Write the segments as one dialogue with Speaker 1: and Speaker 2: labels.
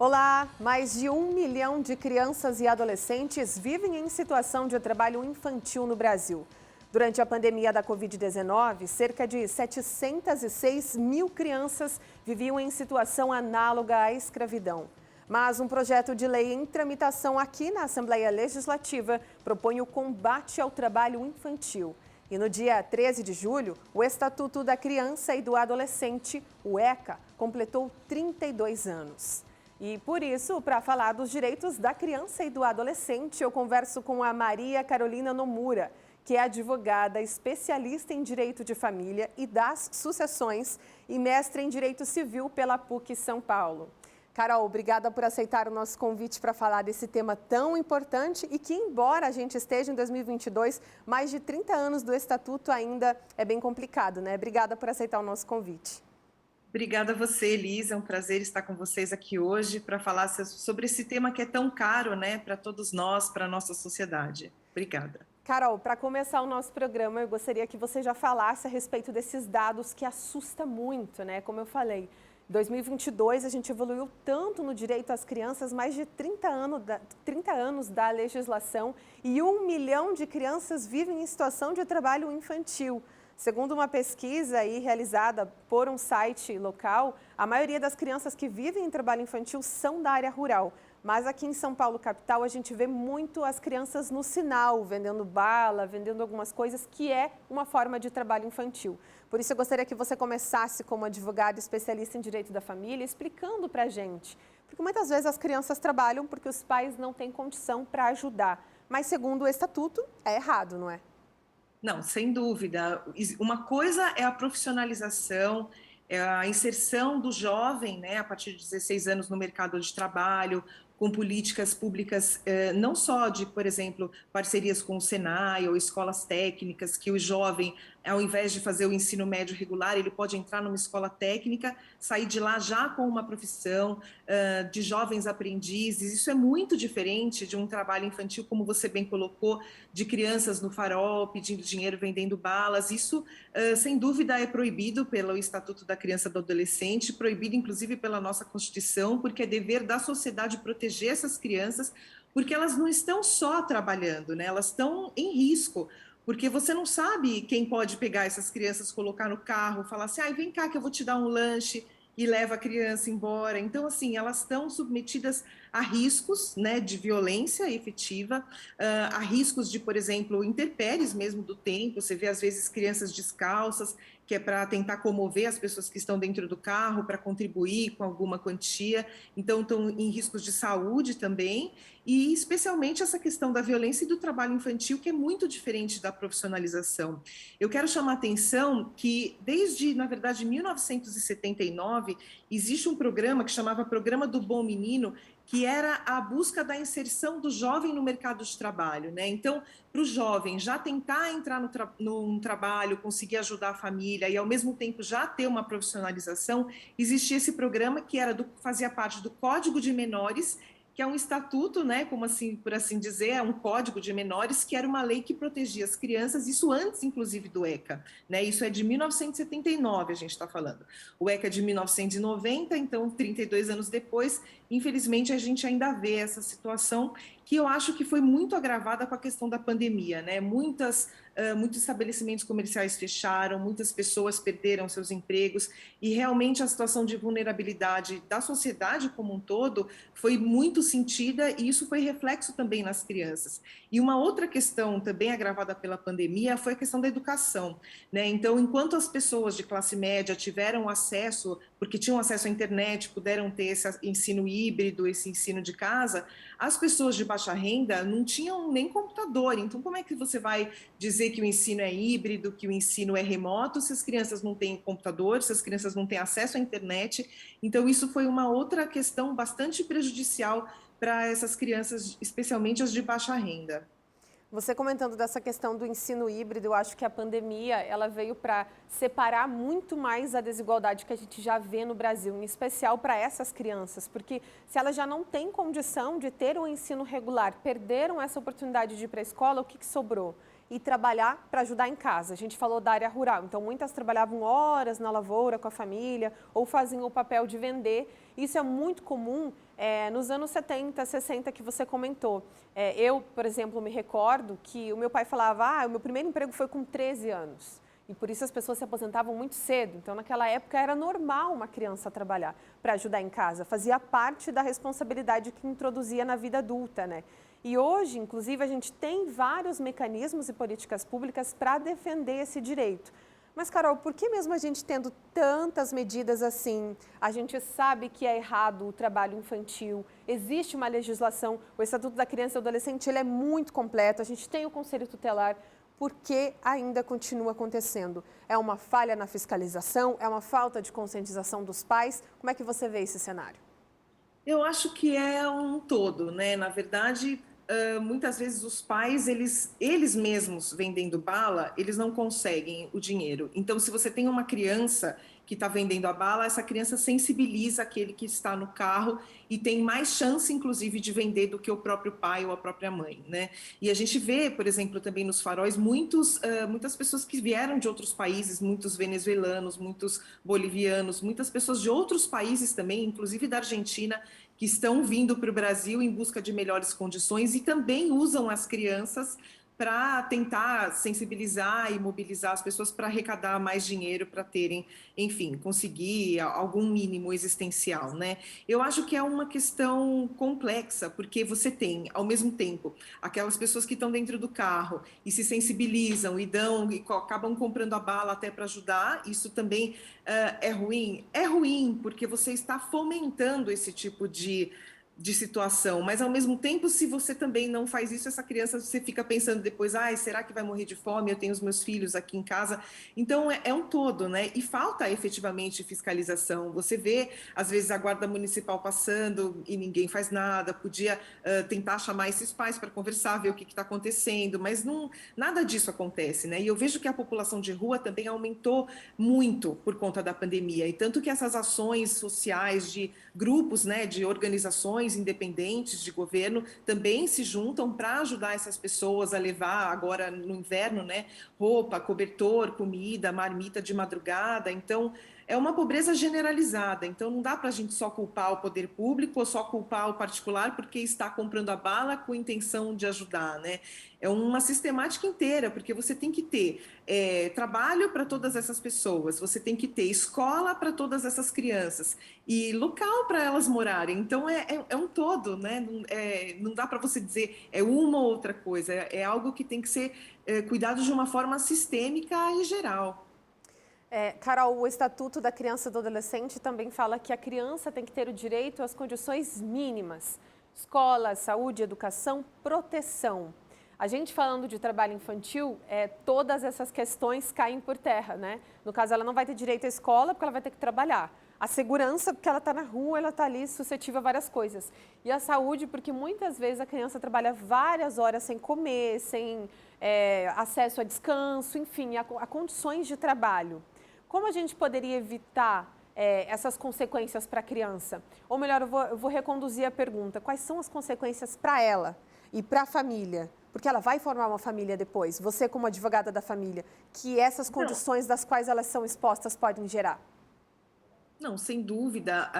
Speaker 1: Olá! Mais de 1 milhão de crianças e adolescentes vivem em situação de trabalho infantil no Brasil. Durante a pandemia da Covid-19, cerca de 706 mil crianças viviam em situação análoga à escravidão. Mas um projeto de lei em tramitação aqui na Assembleia Legislativa propõe o combate ao trabalho infantil. E no dia 13 de julho, o Estatuto da Criança e do Adolescente, o ECA, completou 32 anos. E por isso, para falar dos direitos da criança e do adolescente, eu converso com a Maria Carolina Nomura, que é advogada, especialista em direito de família e das sucessões e mestre em direito civil pela PUC São Paulo. Carol, obrigada por aceitar o nosso convite para falar desse tema tão importante e que, embora a gente esteja em 2022, mais de 30 anos do Estatuto ainda é bem complicado, né? Obrigada por aceitar o nosso convite.
Speaker 2: Obrigada a você, Elisa. É um prazer estar com vocês aqui hoje para falar sobre esse tema que é tão caro, né, para todos nós, para a nossa sociedade. Obrigada.
Speaker 1: Carol, para começar o nosso programa, eu gostaria que você já falasse a respeito desses dados que assusta muito, né? Como eu falei, em 2022 a gente evoluiu tanto no direito às crianças, mais de 30 anos da legislação e 1 milhão de crianças vivem em situação de trabalho infantil. Segundo uma pesquisa aí realizada por um site local, a maioria das crianças que vivem em trabalho infantil são da área rural. Mas aqui em São Paulo, capital, a gente vê muito as crianças no sinal, vendendo bala, vendendo algumas coisas, que é uma forma de trabalho infantil. Por isso, eu gostaria que você começasse como advogado especialista em direito da família, explicando para a gente. Porque muitas vezes as crianças trabalham porque os pais não têm condição para ajudar. Mas, segundo o estatuto, é errado, não é?
Speaker 2: Não, sem dúvida. Uma coisa é a profissionalização, é a inserção do jovem, né, a partir de 16 anos no mercado de trabalho, com políticas públicas, não só de, por exemplo, parcerias com o Senai ou escolas técnicas, que o jovem, ao invés de fazer o ensino médio regular, ele pode entrar numa escola técnica, sair de lá já com uma profissão, de jovens aprendizes. Isso é muito diferente de um trabalho infantil, como você bem colocou, de crianças no farol, pedindo dinheiro, vendendo balas. Isso, sem dúvida, é proibido pelo Estatuto da Criança e do Adolescente, proibido, inclusive, pela nossa Constituição, porque é dever da sociedade proteger essas crianças, porque elas não estão só trabalhando, né? Elas estão em risco, porque você não sabe quem pode pegar essas crianças, colocar no carro, falar assim, vem cá que eu vou te dar um lanche, e leva a criança embora. Então, assim, elas estão submetidas a riscos, né, de violência efetiva, a riscos de, por exemplo, intempéries mesmo do tempo. Você vê, às vezes, crianças descalças, que é para tentar comover as pessoas que estão dentro do carro, para contribuir com alguma quantia. Então, estão em riscos de saúde também, e especialmente essa questão da violência e do trabalho infantil, que é muito diferente da profissionalização. Eu quero chamar a atenção que, desde, na verdade, 1979, existe um programa que chamava Programa do Bom Menino, que era a busca da inserção do jovem no mercado de trabalho, né? Então, para o jovem já tentar entrar num trabalho, conseguir ajudar a família e, ao mesmo tempo, já ter uma profissionalização, existia esse programa que fazia parte do Código de Menores, que é um estatuto, né, como assim, por assim dizer, é um código de menores, que era uma lei que protegia as crianças, isso antes, inclusive, do ECA, né, isso é de 1979, a gente está falando. O ECA é de 1990, então, 32 anos depois, infelizmente, a gente ainda vê essa situação que eu acho que foi muito agravada com a questão da pandemia, né, muitos estabelecimentos comerciais fecharam, muitas pessoas perderam seus empregos e realmente a situação de vulnerabilidade da sociedade como um todo foi muito sentida e isso foi reflexo também nas crianças. E uma outra questão também agravada pela pandemia foi a questão da educação, né? Então, enquanto as pessoas de classe média tiveram acesso, porque tinham acesso à internet, puderam ter esse ensino híbrido, esse ensino de casa, as pessoas de baixa renda não tinham nem computador. Então, como é que você vai dizer que o ensino é híbrido, que o ensino é remoto, se as crianças não têm computador, se as crianças não têm acesso à internet? Então, isso foi uma outra questão bastante prejudicial para essas crianças, especialmente as de baixa renda.
Speaker 1: Você comentando dessa questão do ensino híbrido, eu acho que a pandemia ela veio para separar muito mais a desigualdade que a gente já vê no Brasil, em especial para essas crianças, porque se elas já não têm condição de ter um ensino regular, perderam essa oportunidade de ir para a escola, o que sobrou? E trabalhar para ajudar em casa. A gente falou da área rural, então muitas trabalhavam horas na lavoura com a família ou faziam o papel de vender. Isso é muito comum nos anos 70, 60 que você comentou. Eu, por exemplo, me recordo que o meu pai falava, o meu primeiro emprego foi com 13 anos. E por isso as pessoas se aposentavam muito cedo. Então, naquela época, era normal uma criança trabalhar para ajudar em casa. Fazia parte da responsabilidade que introduzia na vida adulta, né? E hoje, inclusive, a gente tem vários mecanismos e políticas públicas para defender esse direito. Mas, Carol, por que mesmo a gente tendo tantas medidas assim, a gente sabe que é errado o trabalho infantil, existe uma legislação, o Estatuto da Criança e do Adolescente, ele é muito completo, a gente tem o Conselho Tutelar, por que ainda continua acontecendo? É uma falha na fiscalização? É uma falta de conscientização dos pais? Como é que você vê esse cenário?
Speaker 2: Eu acho que é um todo, né? Na verdade, muitas vezes os pais, eles mesmos vendendo bala, eles não conseguem o dinheiro. Então, se você tem uma criança que está vendendo a bala, essa criança sensibiliza aquele que está no carro e tem mais chance, inclusive, de vender do que o próprio pai ou a própria mãe, né? E a gente vê, por exemplo, também nos faróis, muitas pessoas que vieram de outros países, muitos venezuelanos, muitos bolivianos, muitas pessoas de outros países também, inclusive da Argentina, que estão vindo para o Brasil em busca de melhores condições e também usam as crianças para tentar sensibilizar e mobilizar as pessoas para arrecadar mais dinheiro para terem, enfim, conseguir algum mínimo existencial, né? Eu acho que é uma questão complexa, porque você tem, ao mesmo tempo, aquelas pessoas que estão dentro do carro e se sensibilizam e dão e acabam comprando a bala até para ajudar. Isso também é ruim? É ruim, porque você está fomentando esse tipo de situação, mas ao mesmo tempo, se você também não faz isso, essa criança, você fica pensando depois, será que vai morrer de fome? Eu tenho os meus filhos aqui em casa. Então, é um todo, né? E falta efetivamente fiscalização. Você vê, às vezes, a guarda municipal passando e ninguém faz nada, podia tentar chamar esses pais para conversar, ver o que está acontecendo, mas não, nada disso acontece, né? E eu vejo que a população de rua também aumentou muito por conta da pandemia, e tanto que essas ações sociais de grupos, né, de organizações independentes de governo também se juntam para ajudar essas pessoas a levar agora no inverno, né, roupa, cobertor, comida, marmita de madrugada. Então é uma pobreza generalizada. Então não dá para a gente só culpar o poder público ou só culpar o particular porque está comprando a bala com intenção de ajudar, né? É uma sistemática inteira, porque você tem que ter trabalho para todas essas pessoas, você tem que ter escola para todas essas crianças e local para elas morarem. Então é um todo, né? Não dá para você dizer é uma ou outra coisa, é algo que tem que ser cuidado de uma forma sistêmica e geral.
Speaker 1: Carol, o Estatuto da Criança e do Adolescente também fala que a criança tem que ter o direito às condições mínimas: escola, saúde, educação, proteção. A gente falando de trabalho infantil, todas essas questões caem por terra, né? No caso, ela não vai ter direito à escola porque ela vai ter que trabalhar. A segurança, porque ela está na rua, ela está ali suscetível a várias coisas. E a saúde, porque muitas vezes a criança trabalha várias horas sem comer, sem acesso a descanso, enfim, a condições de trabalho. Como a gente poderia evitar essas consequências para a criança? Ou melhor, eu vou reconduzir a pergunta. Quais são as consequências para ela e para a família? Porque ela vai formar uma família depois. Você, como advogada da família, que essas condições das quais elas são expostas podem gerar?
Speaker 2: Não, sem dúvida.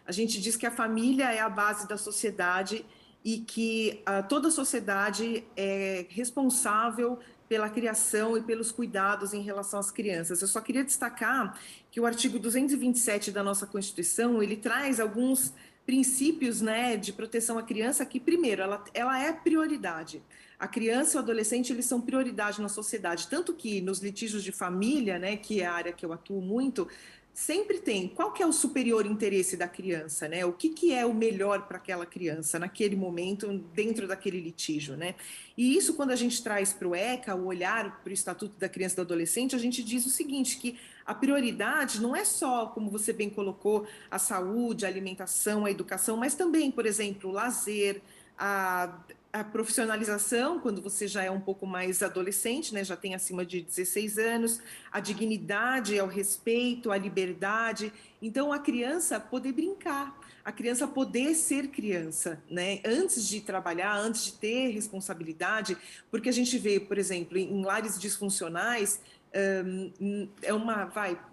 Speaker 2: A gente diz que a família é a base da sociedade e que toda a sociedade é responsável pela criação e pelos cuidados em relação às crianças. Eu só queria destacar que o artigo 227 da nossa Constituição, ele traz alguns princípios, né, de proteção à criança que, primeiro, ela é prioridade. A criança e o adolescente, eles são prioridade na sociedade, tanto que nos litígios de família, né, que é a área que eu atuo muito, sempre tem qual que é o superior interesse da criança, né? O que é o melhor para aquela criança naquele momento, dentro daquele litígio, né? E isso, quando a gente traz para o ECA, o olhar para o Estatuto da Criança e do Adolescente, a gente diz o seguinte, que a prioridade não é só, como você bem colocou, a saúde, a alimentação, a educação, mas também, por exemplo, o lazer, a profissionalização, quando você já é um pouco mais adolescente, né, já tem acima de 16 anos, a dignidade, o respeito, a liberdade. Então, a criança poder brincar, a criança poder ser criança, né, antes de trabalhar, antes de ter responsabilidade, porque a gente vê, por exemplo, em lares disfuncionais,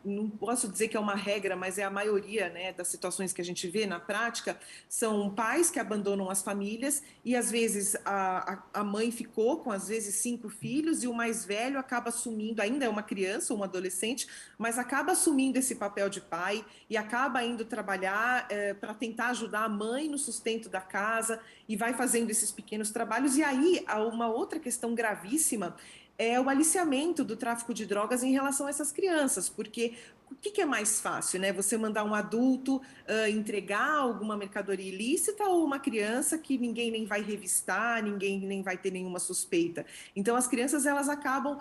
Speaker 2: não posso dizer que é uma regra, mas é a maioria, né, das situações que a gente vê na prática, são pais que abandonam as famílias e às vezes a mãe ficou com às vezes 5 filhos e o mais velho acaba assumindo, ainda é uma criança ou um adolescente, mas acaba assumindo esse papel de pai e acaba indo trabalhar para tentar ajudar a mãe no sustento da casa e vai fazendo esses pequenos trabalhos. E aí há uma outra questão gravíssima, é o aliciamento do tráfico de drogas em relação a essas crianças, porque o que é mais fácil, né? Você mandar um adulto entregar alguma mercadoria ilícita ou uma criança que ninguém nem vai revistar, ninguém nem vai ter nenhuma suspeita. Então, as crianças elas acabam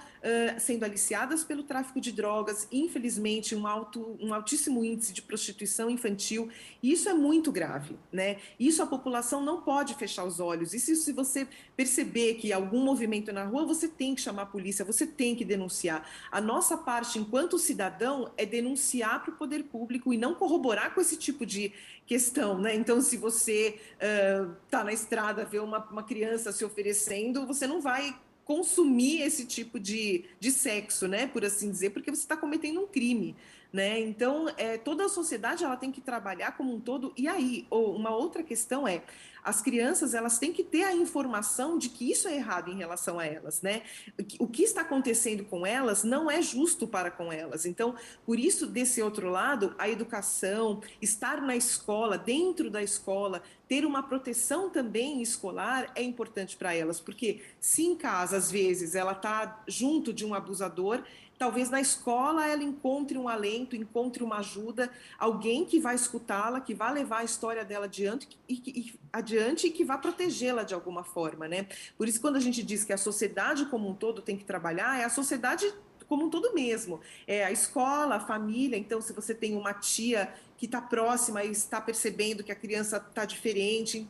Speaker 2: sendo aliciadas pelo tráfico de drogas, infelizmente, um altíssimo índice de prostituição infantil, e isso é muito grave, né? Isso a população não pode fechar os olhos. E se você perceber que algum movimento na rua, você tem que chamar a polícia, você tem que denunciar. A nossa parte, enquanto cidadão, é denunciar para o poder público e não corroborar com esse tipo de questão, né? Então, se você está na estrada, vê uma criança se oferecendo, você não vai consumir esse tipo de sexo, né? Por assim dizer, porque você está cometendo um crime. Né? Então, toda a sociedade ela tem que trabalhar como um todo. E aí, uma outra questão é, as crianças elas têm que ter a informação de que isso é errado em relação a elas, né? O que está acontecendo com elas não é justo para com elas. Então, por isso, desse outro lado, a educação, estar na escola, dentro da escola, ter uma proteção também escolar é importante para elas, porque se em casa, às vezes, ela está junto de um abusador, talvez na escola ela encontre um alento, encontre uma ajuda, alguém que vai escutá-la, que vai levar a história dela adiante e que vai protegê-la de alguma forma, né? Por isso, quando a gente diz que a sociedade como um todo tem que trabalhar, é a sociedade como um todo mesmo. É a escola, a família. Então, se você tem uma tia que está próxima e está percebendo que a criança está diferente,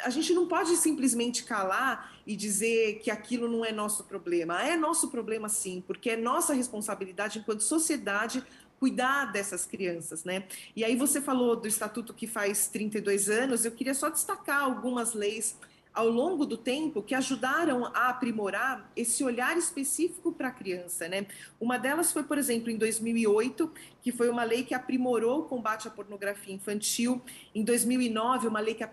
Speaker 2: a gente não pode simplesmente calar e dizer que aquilo não é nosso problema. É nosso problema, sim, porque é nossa responsabilidade enquanto sociedade cuidar dessas crianças, né? E aí você falou do estatuto que faz 32 anos, eu queria só destacar algumas leis ao longo do tempo que ajudaram a aprimorar esse olhar específico para a criança, né? Uma delas foi, por exemplo, em 2008, que foi uma lei que aprimorou o combate à pornografia infantil. Em 2009, uma lei que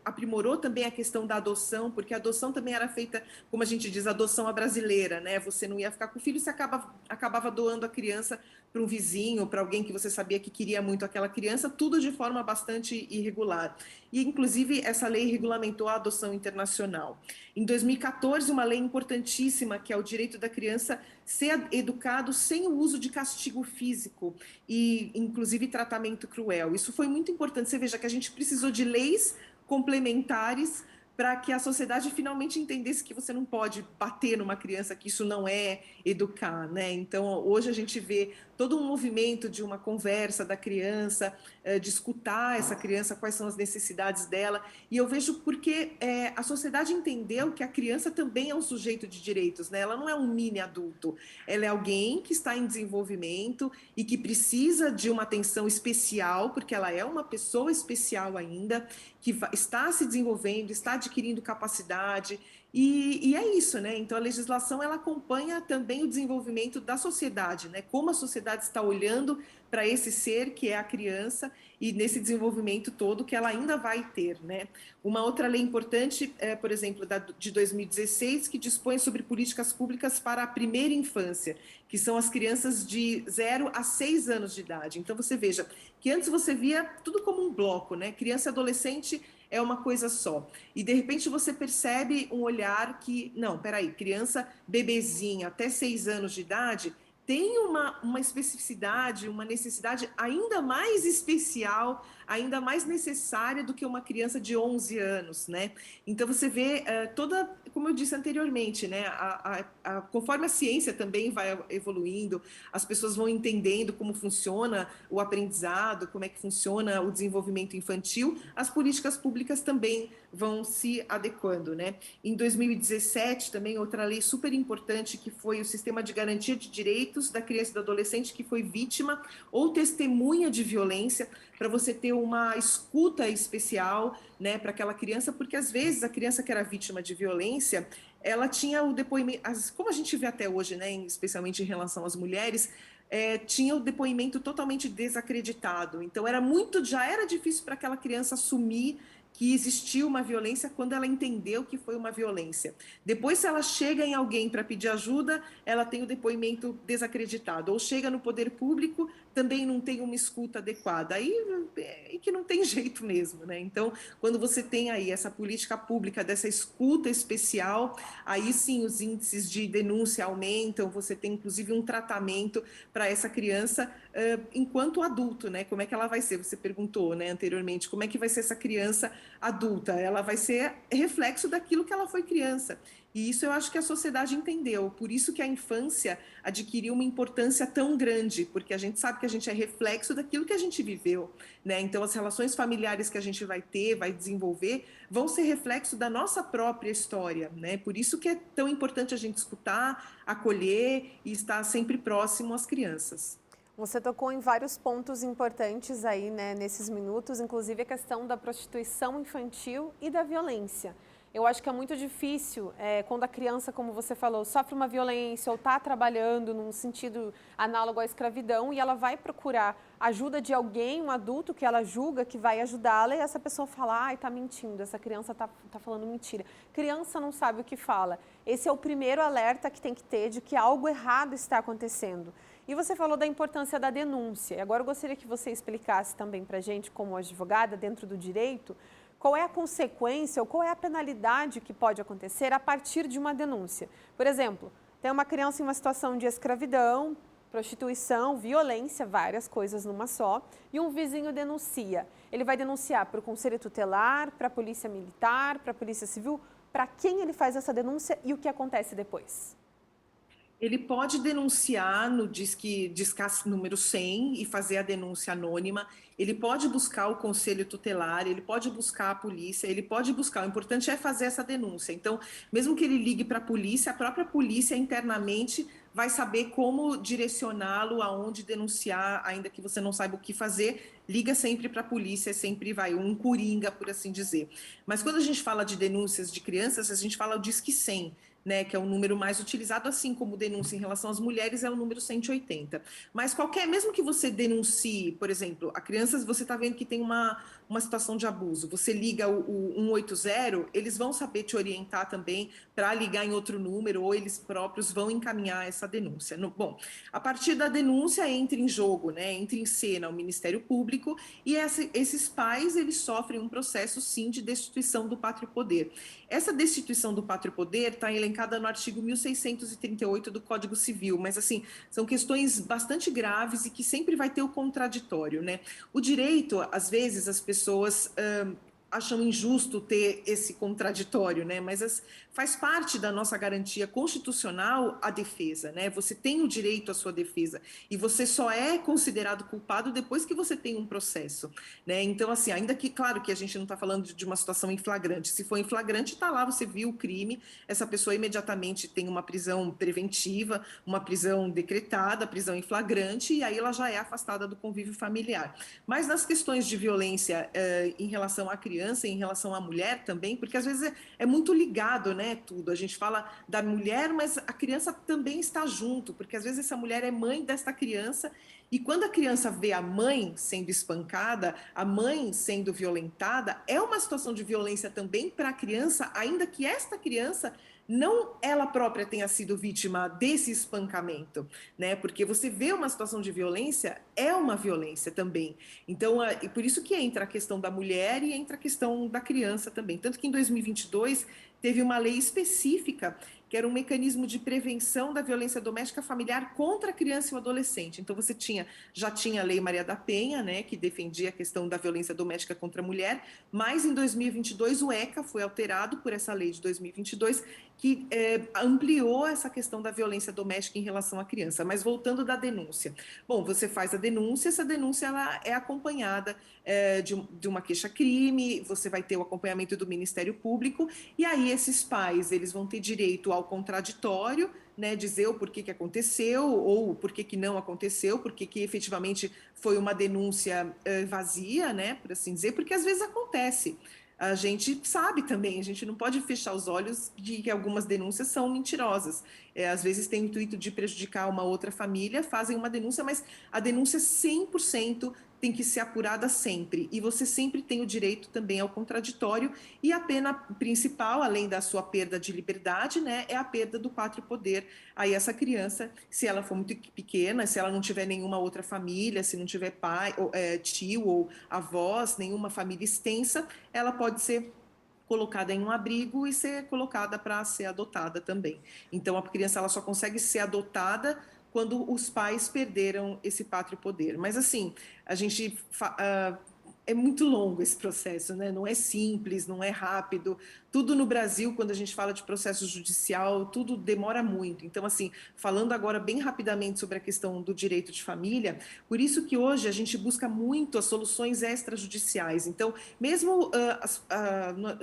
Speaker 2: aprimorou também a questão da adoção, porque a adoção também era feita, como a gente diz, adoção à brasileira, né? Você não ia ficar com o filho, você acabava doando a criança para um vizinho, para alguém que você sabia que queria muito aquela criança, tudo de forma bastante irregular. E, inclusive, essa lei regulamentou a adoção internacional. Em 2014, uma lei importantíssima, que é o direito da criança ser educado sem o uso de castigo físico e, inclusive, tratamento cruel. Isso foi muito importante. Você veja que a gente precisou de leis complementares para que a sociedade finalmente entendesse que você não pode bater numa criança, que isso não é educar, né? Então, hoje a gente vê todo um movimento de uma conversa da criança, de escutar essa criança, quais são as necessidades dela, e eu vejo porque a sociedade entendeu que a criança também é um sujeito de direitos, né? Ela não é um mini adulto, ela é alguém que está em desenvolvimento e que precisa de uma atenção especial, porque ela é uma pessoa especial ainda, que está se desenvolvendo, está adquirindo capacidade, e é isso, né? Então a legislação ela acompanha também o desenvolvimento da sociedade, né? Como a sociedade está olhando para esse ser que é a criança e nesse desenvolvimento todo que ela ainda vai ter, né? Uma outra lei importante é, por exemplo, de 2016, que dispõe sobre políticas públicas para a primeira infância, que são as crianças de 0 a 6 anos de idade. Então você veja que antes você via tudo como um bloco, né? Criança e adolescente é uma coisa só. E de repente você percebe um olhar que, não, peraí, criança bebezinha até 6 anos de idade tem uma especificidade, uma necessidade ainda mais especial, ainda mais necessária do que uma criança de 11 anos, né? Então você vê toda, como eu disse anteriormente, né? Conforme a ciência também vai evoluindo, as pessoas vão entendendo como funciona o aprendizado, como é que funciona o desenvolvimento infantil, as políticas públicas também vão se adequando, né? Em 2017, também outra lei super importante que foi o Sistema de Garantia de Direitos da Criança e do Adolescente que foi vítima ou testemunha de violência, para você ter uma escuta especial, né, para aquela criança, porque às vezes a criança que era vítima de violência, ela tinha o depoimento, como a gente vê até hoje, né, especialmente em relação às mulheres, tinha o depoimento totalmente desacreditado. Então já era difícil para aquela criança assumir que existiu uma violência quando ela entendeu que foi uma violência. Depois, se ela chega em alguém para pedir ajuda, ela tem o depoimento desacreditado. Ou chega no poder público, também não tem uma escuta adequada. Aí é que não tem jeito mesmo, né? Então, quando você tem aí essa política pública dessa escuta especial, aí sim os índices de denúncia aumentam, você tem inclusive um tratamento para essa criança enquanto adulto, né? Como é que ela vai ser? Você perguntou, né, anteriormente, como é que vai ser essa criança adulta? Ela vai ser reflexo daquilo que ela foi criança. E isso eu acho que a sociedade entendeu. Por isso que a infância adquiriu uma importância tão grande, porque a gente sabe que a gente é reflexo daquilo que a gente viveu, né? Então as relações familiares que a gente vai ter, vai desenvolver, vão ser reflexo da nossa própria história, né? Por isso que é tão importante a gente escutar, acolher e estar sempre próximo às crianças.
Speaker 1: Você tocou em vários pontos importantes aí, né, nesses minutos, inclusive a questão da prostituição infantil e da violência. Eu acho que é muito difícil quando a criança, como você falou, sofre uma violência ou está trabalhando num sentido análogo à escravidão e ela vai procurar ajuda de alguém, um adulto que ela julga que vai ajudá-la e essa pessoa fala, ai, está mentindo, essa criança está falando mentira. Criança não sabe o que fala. Esse é o primeiro alerta que tem que ter de que algo errado está acontecendo. E você falou da importância da denúncia. Agora eu gostaria que você explicasse também para a gente, como advogada, dentro do direito, qual é a consequência ou qual é a penalidade que pode acontecer a partir de uma denúncia. Por exemplo, tem uma criança em uma situação de escravidão, prostituição, violência, várias coisas numa só, e um vizinho denuncia. Ele vai denunciar para o conselho tutelar, para a polícia militar, para a polícia civil, para quem ele faz essa denúncia e o que acontece depois?
Speaker 2: Ele pode denunciar no Discas número 100 e fazer a denúncia anônima. Ele pode buscar o conselho tutelar, ele pode buscar a polícia, ele pode buscar. O importante é fazer essa denúncia. Então, mesmo que ele ligue para a polícia, a própria polícia internamente vai saber como direcioná-lo aonde denunciar, ainda que você não saiba o que fazer. Liga sempre para a polícia, sempre vai um coringa, por assim dizer. Mas quando a gente fala de denúncias de crianças, a gente fala o Disque 100. Né, que é o número mais utilizado, assim como denúncia em relação às mulheres é o número 180. Mas mesmo que você denuncie, por exemplo, a crianças, você está vendo que tem uma situação de abuso, você liga o 180, eles vão saber te orientar também para ligar em outro número, ou eles próprios vão encaminhar essa denúncia. Bom, a partir da denúncia entra em jogo, né, entra em cena o Ministério Público, e esses pais, eles sofrem um processo, sim, de destituição do pátrio poder. Essa destituição do pátrio poder está elencada no artigo 1638 do Código Civil, mas assim, são questões bastante graves e que sempre vai ter o contraditório, né? O direito, às vezes, as pessoas acham injusto ter esse contraditório, né? Mas faz parte da nossa garantia constitucional a defesa, né? Você tem o direito à sua defesa e você só é considerado culpado depois que você tem um processo, né? Então, assim, ainda que, claro que a gente não está falando de uma situação em flagrante, se for em flagrante, está lá, você viu o crime, essa pessoa imediatamente tem uma prisão preventiva, uma prisão decretada, prisão em flagrante, e aí ela já é afastada do convívio familiar. Mas nas questões de violência em relação à criança, em relação à mulher também, porque às vezes é muito ligado, né, tudo. A gente fala da mulher, mas a criança também está junto, porque às vezes essa mulher é mãe desta criança e quando a criança vê a mãe sendo espancada, a mãe sendo violentada, é uma situação de violência também para a criança, ainda que esta criança não ela própria tenha sido vítima desse espancamento, né? Porque você vê uma situação de violência, é uma violência também. Então, e por isso que entra a questão da mulher e entra a questão da criança também. Tanto que em 2022 teve uma lei específica que era um mecanismo de prevenção da violência doméstica familiar contra a criança e o adolescente. Então você já tinha a Lei Maria da Penha, né, que defendia a questão da violência doméstica contra a mulher, mas em 2022 o ECA foi alterado por essa lei de 2022 que ampliou essa questão da violência doméstica em relação à criança. Mas voltando da denúncia. Bom, você faz a denúncia, essa denúncia ela é acompanhada de uma queixa-crime, você vai ter o acompanhamento do Ministério Público, e aí esses pais eles vão ter direito ao contraditório, né, dizer o porquê que aconteceu ou o porquê que não aconteceu, porque que efetivamente foi uma denúncia vazia, né, por assim dizer, porque às vezes acontece. A gente sabe também, a gente não pode fechar os olhos de que algumas denúncias são mentirosas. Às vezes tem o intuito de prejudicar uma outra família, fazem uma denúncia, mas a denúncia 100% tem que ser apurada sempre. E você sempre tem o direito também ao contraditório. E a pena principal, além da sua perda de liberdade, né, é a perda do pátrio poder. Aí essa criança, se ela for muito pequena, se ela não tiver nenhuma outra família, se não tiver pai, ou, tio ou avós, nenhuma família extensa, ela pode ser colocada em um abrigo e ser colocada para ser adotada também. Então a criança ela só consegue ser adotada quando os pais perderam esse pátrio poder. Mas assim, a gente é muito longo esse processo, né? Não é simples, não é rápido. Tudo no Brasil, quando a gente fala de processo judicial, tudo demora muito. Então, assim, falando agora bem rapidamente sobre a questão do direito de família, por isso que hoje a gente busca muito as soluções extrajudiciais. Então, mesmo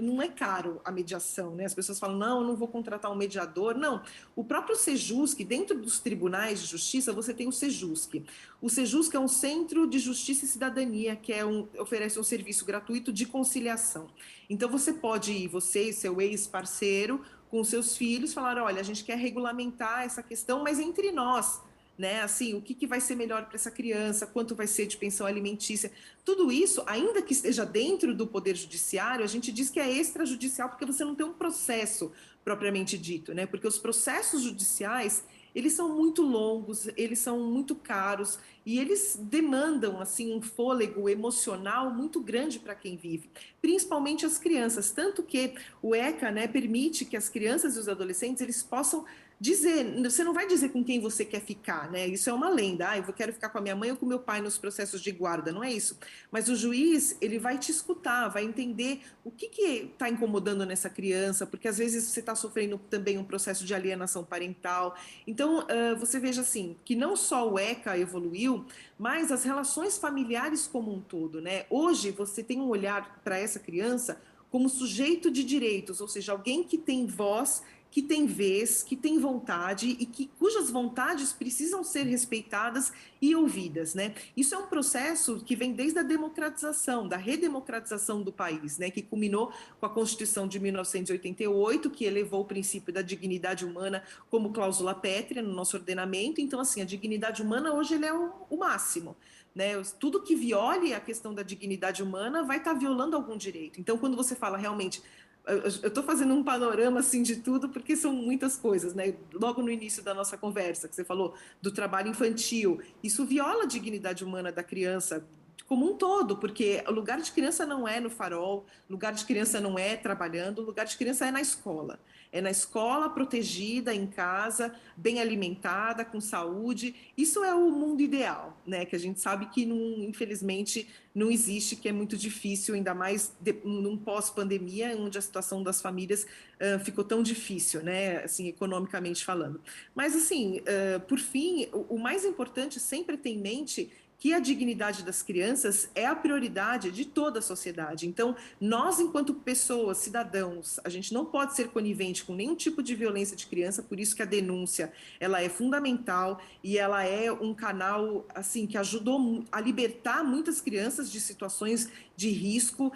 Speaker 2: não é caro a mediação, né? As pessoas falam, não, eu não vou contratar um mediador. Não, o próprio Sejusc, dentro dos tribunais de justiça, você tem o Sejusc. O Sejusc é um centro de justiça e cidadania, que oferece um serviço gratuito de conciliação. Então, você pode ir, você e seu ex-parceiro, com seus filhos, falar, olha, a gente quer regulamentar essa questão, mas entre nós, né? Assim, o que vai ser melhor para essa criança, quanto vai ser de pensão alimentícia, tudo isso, ainda que esteja dentro do Poder Judiciário, a gente diz que é extrajudicial, porque você não tem um processo propriamente dito, né? Porque os processos judiciais, eles são muito longos, eles são muito caros e eles demandam assim um fôlego emocional muito grande para quem vive, principalmente as crianças, tanto que o ECA, né, permite que as crianças e os adolescentes eles possam dizer, você não vai dizer com quem você quer ficar, né? Isso é uma lenda. Eu quero ficar com a minha mãe ou com meu pai nos processos de guarda, não é isso. Mas o juiz, ele vai te escutar, vai entender o que está incomodando nessa criança, porque às vezes você está sofrendo também um processo de alienação parental. Então, você veja assim, que não só o ECA evoluiu, mas as relações familiares como um todo, né? Hoje, você tem um olhar para essa criança como sujeito de direitos, ou seja, alguém que tem voz, que tem vez, que tem vontade e cujas vontades precisam ser respeitadas e ouvidas, né? Isso é um processo que vem desde a democratização, da redemocratização do país, né? Que culminou com a Constituição de 1988, que elevou o princípio da dignidade humana como cláusula pétrea no nosso ordenamento. Então, assim, a dignidade humana hoje ele é o máximo. Né? Tudo que viole a questão da dignidade humana vai estar violando algum direito. Então, quando você fala realmente eu estou fazendo um panorama assim de tudo porque são muitas coisas, né? Logo no início da nossa conversa, que você falou do trabalho infantil, isso viola a dignidade humana da criança como um todo, porque o lugar de criança não é no farol, lugar de criança não é trabalhando, o lugar de criança é na escola. É na escola, protegida, em casa, bem alimentada, com saúde. Isso é o mundo ideal, né? Que a gente sabe que, não, infelizmente, não existe, que é muito difícil, ainda mais num pós-pandemia, onde a situação das famílias ficou tão difícil, né? Assim, economicamente falando. Mas, assim, por fim, o mais importante sempre ter em mente que a dignidade das crianças é a prioridade de toda a sociedade. Então, nós, enquanto pessoas, cidadãos, a gente não pode ser conivente com nenhum tipo de violência de criança, por isso que a denúncia, ela é fundamental e ela é um canal, assim, que ajudou a libertar muitas crianças de situações de risco,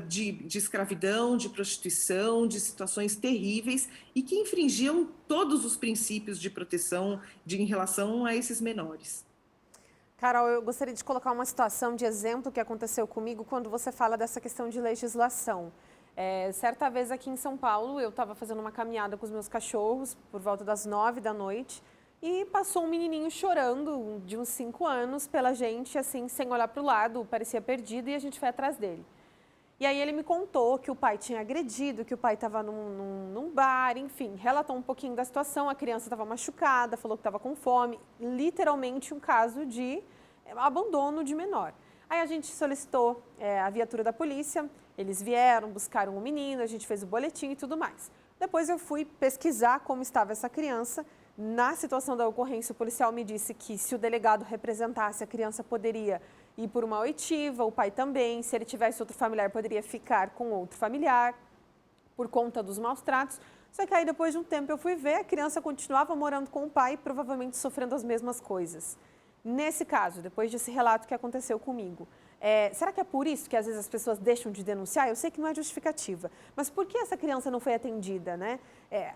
Speaker 2: de escravidão, de prostituição, de situações terríveis e que infringiam todos os princípios de proteção em relação a esses menores.
Speaker 1: Carol, eu gostaria de colocar uma situação de exemplo que aconteceu comigo quando você fala dessa questão de legislação. Certa vez aqui em São Paulo, eu estava fazendo uma caminhada com os meus cachorros por volta das 9 da noite e passou um menininho chorando de uns 5 anos pela gente, assim, sem olhar para o lado, parecia perdido e a gente foi atrás dele. E aí ele me contou que o pai tinha agredido, que o pai estava num bar, enfim, relatou um pouquinho da situação, a criança estava machucada, falou que estava com fome, literalmente um caso de abandono de menor. Aí a gente solicitou a viatura da polícia, eles vieram, buscaram o menino, a gente fez o boletim e tudo mais. Depois eu fui pesquisar como estava essa criança. Na situação da ocorrência, o policial me disse que se o delegado representasse, a criança poderia ir por uma oitiva, o pai também. Se ele tivesse outro familiar, poderia ficar com outro familiar. por conta dos maus tratos. Só que aí depois de um tempo eu fui ver, a criança continuava morando com o pai e provavelmente sofrendo as mesmas coisas. Nesse caso, depois desse relato que aconteceu comigo, será que é por isso que às vezes as pessoas deixam de denunciar? Eu sei que não é justificativa, mas por que essa criança não foi atendida, né?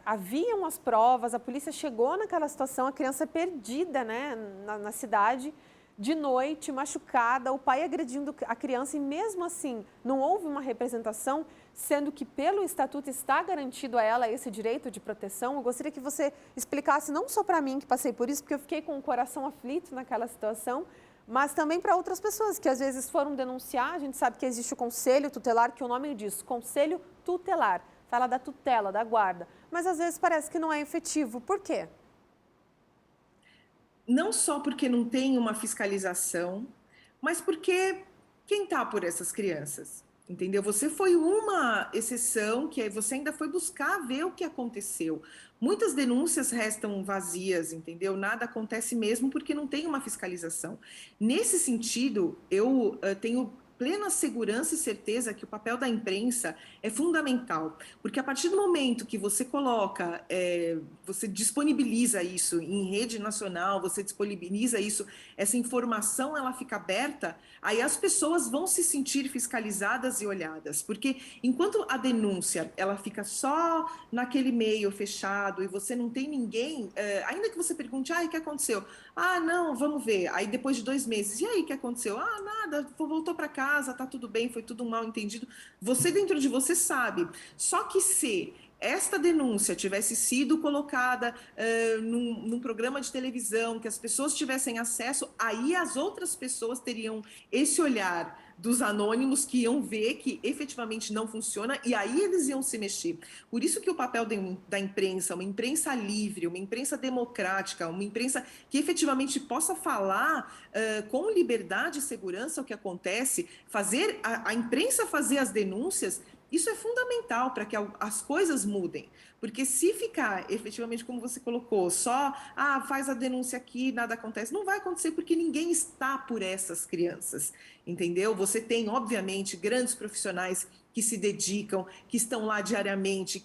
Speaker 1: Haviam as provas, a polícia chegou naquela situação, a criança perdida, né, na cidade, de noite, machucada, o pai agredindo a criança e mesmo assim não houve uma representação, sendo que pelo estatuto está garantido a ela esse direito de proteção. Eu gostaria que você explicasse não só para mim que passei por isso, porque eu fiquei com o coração aflito naquela situação, mas também para outras pessoas que às vezes foram denunciar. A gente sabe que existe o conselho tutelar, que o nome diz conselho tutelar, fala da tutela, da guarda, mas às vezes parece que não é efetivo. Por quê?
Speaker 2: Não só porque não tem uma fiscalização, mas porque quem está por essas crianças? Entendeu? Você foi uma exceção que aí você ainda foi buscar ver o que aconteceu. Muitas denúncias restam vazias, entendeu? Nada acontece mesmo porque não tem uma fiscalização. Nesse sentido, eu tenho plena segurança e certeza que o papel da imprensa é fundamental, porque a partir do momento que você coloca, você disponibiliza isso em rede nacional, você disponibiliza isso, essa informação ela fica aberta, aí as pessoas vão se sentir fiscalizadas e olhadas, porque enquanto a denúncia ela fica só naquele meio fechado e você não tem ninguém, ainda que você pergunte, o que aconteceu? Ah, não, vamos ver. Aí depois de 2 meses, e aí o que aconteceu? Ah, nada, voltou para casa, tá tudo bem, foi tudo um mal entendido. Você dentro de você sabe. Só que se esta denúncia tivesse sido colocada num programa de televisão, que as pessoas tivessem acesso, aí as outras pessoas teriam esse olhar dos anônimos que iam ver que efetivamente não funciona e aí eles iam se mexer. Por isso que o papel da imprensa, uma imprensa livre, uma imprensa democrática, uma imprensa que efetivamente possa falar com liberdade e segurança o que acontece, fazer a imprensa fazer as denúncias, isso é fundamental para que as coisas mudem, porque se ficar efetivamente, como você colocou, só faz a denúncia aqui, nada acontece, não vai acontecer porque ninguém está por essas crianças, entendeu? Você tem, obviamente, grandes profissionais que se dedicam, que estão lá diariamente,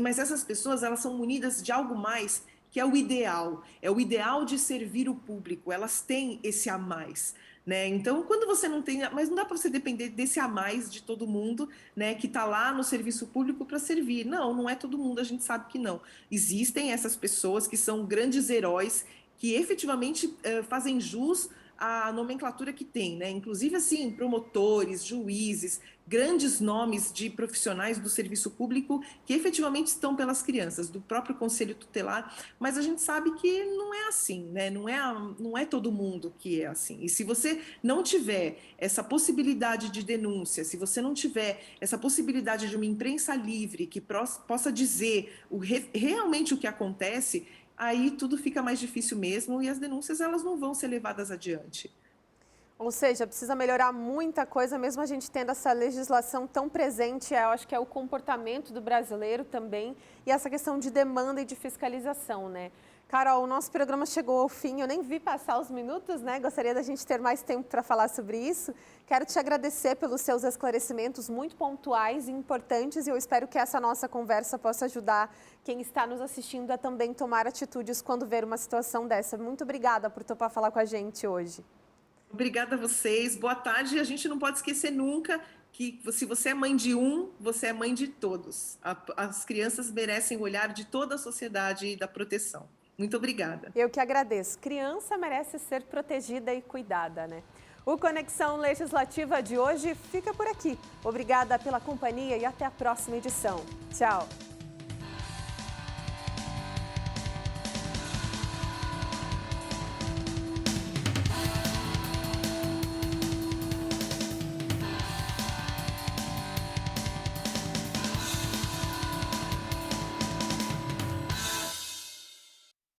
Speaker 2: mas essas pessoas elas são munidas de algo mais, que é o ideal de servir o público, elas têm esse a mais. Né? Então, quando você não tem, mas não dá para você depender desse a mais de todo mundo, né, que está lá no serviço público para servir. Não, não é todo mundo, a gente sabe que não. Existem essas pessoas que são grandes heróis, que efetivamente fazem jus à nomenclatura que tem, né? Inclusive, assim, promotores, juízes, grandes nomes de profissionais do serviço público que efetivamente estão pelas crianças, do próprio Conselho Tutelar, mas a gente sabe que não é assim, né? Não é todo mundo que é assim. E se você não tiver essa possibilidade de denúncia, se você não tiver essa possibilidade de uma imprensa livre que possa dizer realmente o que acontece, aí tudo fica mais difícil mesmo e as denúncias elas não vão ser levadas adiante.
Speaker 1: Ou seja, precisa melhorar muita coisa, mesmo a gente tendo essa legislação tão presente. Eu acho que é o comportamento do brasileiro também e essa questão de demanda e de fiscalização, né? Carol, o nosso programa chegou ao fim, eu nem vi passar os minutos, né? Gostaria da gente ter mais tempo para falar sobre isso. Quero te agradecer pelos seus esclarecimentos muito pontuais e importantes e eu espero que essa nossa conversa possa ajudar quem está nos assistindo a também tomar atitudes quando ver uma situação dessa. Muito obrigada por topar falar com a gente hoje.
Speaker 2: Obrigada a vocês, boa tarde. A gente não pode esquecer nunca que se você é mãe de um, você é mãe de todos. As crianças merecem o olhar de toda a sociedade e da proteção. Muito obrigada.
Speaker 1: Eu que agradeço. Criança merece ser protegida e cuidada, né? O Conexão Legislativa de hoje fica por aqui. Obrigada pela companhia e até a próxima edição. Tchau.